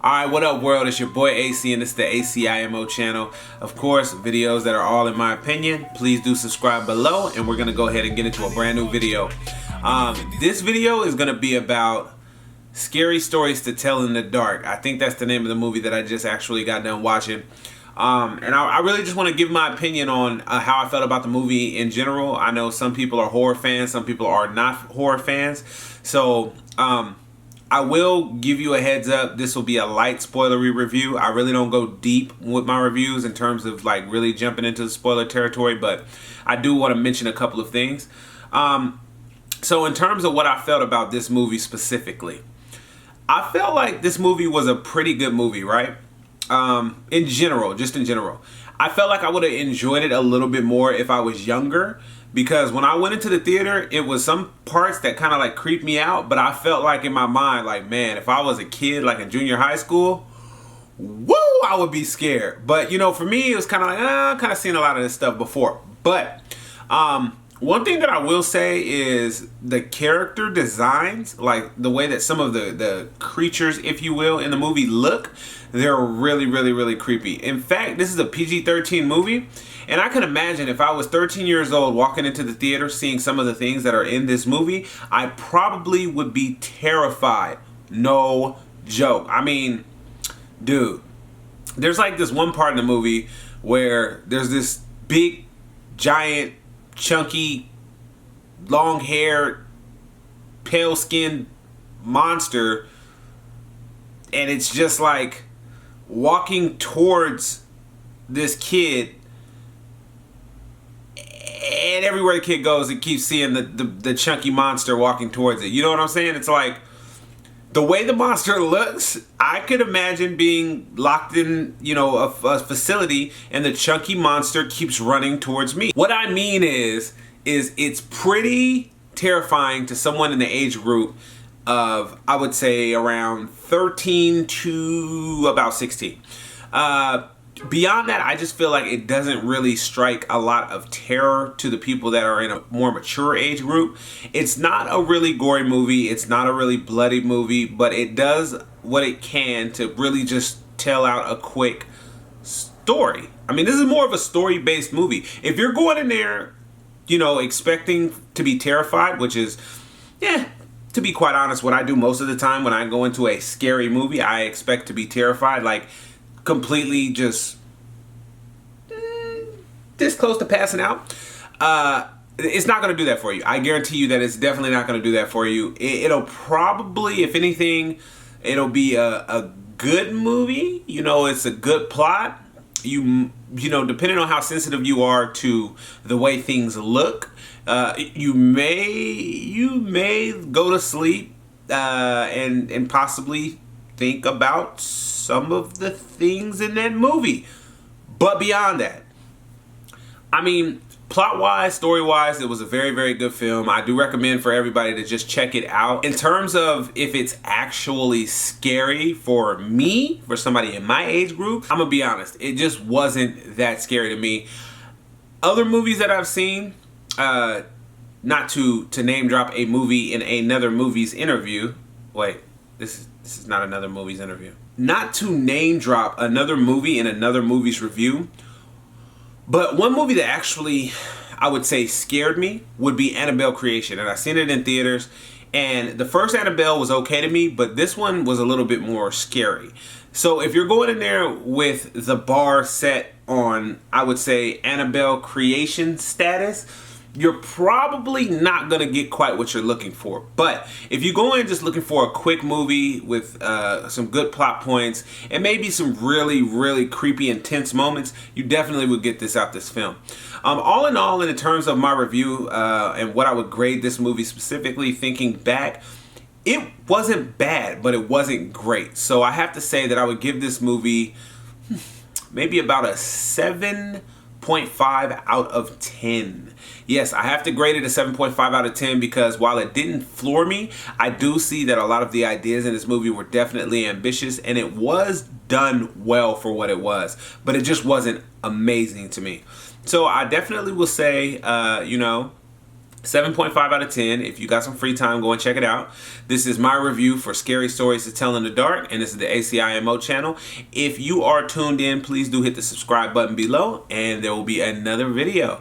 Alright, what up world? It's your boy AC and it's the ACIMO channel. Of course, videos that are all in my opinion. Please do subscribe below and we're going to go ahead and get into a brand new video. This video is going to be about scary stories to tell in the dark. I think that's the name of the movie that I just actually got done watching. And I really just want to give my opinion on how I felt about the movie in general. I know some people are horror fans, some people are not horror fans. So, I will give you a heads up. This will be a light spoilery review. I really don't go deep with my reviews in terms of like really jumping into the spoiler territory, but I do want to mention a couple of things. So in terms of what I felt about this movie specifically, I felt like this movie was a pretty good movie, right? In general, just in general. I felt like I would have enjoyed it a little bit more if I was younger. Because when I went into the theater, it was some parts that kind of like creeped me out. But I felt like in my mind, like, man, if I was a kid, like in junior high school, woo, I would be scared. But, you know, for me, it was kind of like, I've kind of seen a lot of this stuff before. But one thing that I will say is the character designs, like the way that some of the creatures, if you will, in the movie look, they're really, really, really creepy. In fact, this is a PG-13 movie. And I can imagine if I was 13 years old walking into the theater seeing some of the things that are in this movie, I probably would be terrified. No joke. I mean, dude, there's like this one part in the movie where there's this big, giant, chunky, long-haired, pale-skinned monster, and it's just like walking towards this kid. And everywhere the kid goes, it keeps seeing the chunky monster walking towards it. You know what I'm saying? It's like, the way the monster looks, I could imagine being locked in, you know, a facility and the chunky monster keeps running towards me. What I mean is it's pretty terrifying to someone in the age group of, I would say, around 13 to about 16. Beyond that, I just feel like it doesn't really strike a lot of terror to the people that are in a more mature age group. It's not a really gory movie. It's not a really bloody movie, but it does what it can to really just tell out a quick story. I mean, this is more of a story-based movie. If you're going in there, you know, expecting to be terrified, which is, to be quite honest, what I do most of the time when I go into a scary movie, I expect to be terrified, like completely just this close to passing out. It's not going to do that for you. I guarantee you that it's definitely not going to do that for you. It'll probably, if anything, it'll be a good movie. You know, it's a good plot. You know, depending on how sensitive you are to the way things look, you may go to sleep and possibly think about some of the things in that movie. But beyond that, I mean, plot-wise, story-wise, it was a very, very good film. I do recommend for everybody to just check it out. In terms of if it's actually scary for me, for somebody in my age group, I'm gonna be honest, it just wasn't that scary to me. Other movies that I've seen, not to name drop a movie in another movie's interview. Wait, this is not another movie's interview. Not to name drop another movie in another movie's review, but one movie that actually, I would say, scared me would be Annabelle Creation. And I've seen it in theaters. And the first Annabelle was okay to me, but this one was a little bit more scary. So if you're going in there with the bar set on, I would say, Annabelle Creation status, you're probably not going to get quite what you're looking for. But if you go in just looking for a quick movie with some good plot points and maybe some really, really creepy, intense moments, you definitely would get this out this film. All in all, in terms of my review and what I would grade this movie specifically, thinking back, it wasn't bad, but it wasn't great. So I have to say that I would give this movie maybe about a 7.5 out of 10. Yes, I have to grade it a 7.5 out of 10 because while it didn't floor me, I do see that a lot of the ideas in this movie were definitely ambitious and it was done well for what it was, but it just wasn't amazing to me. So I definitely will say, you know, 7.5 out of 10. If you got some free time, go and check it out. This is my review for Scary Stories to Tell in the Dark, and this is the ACIMO channel. If you are tuned in, please do hit the subscribe button below, and there will be another video.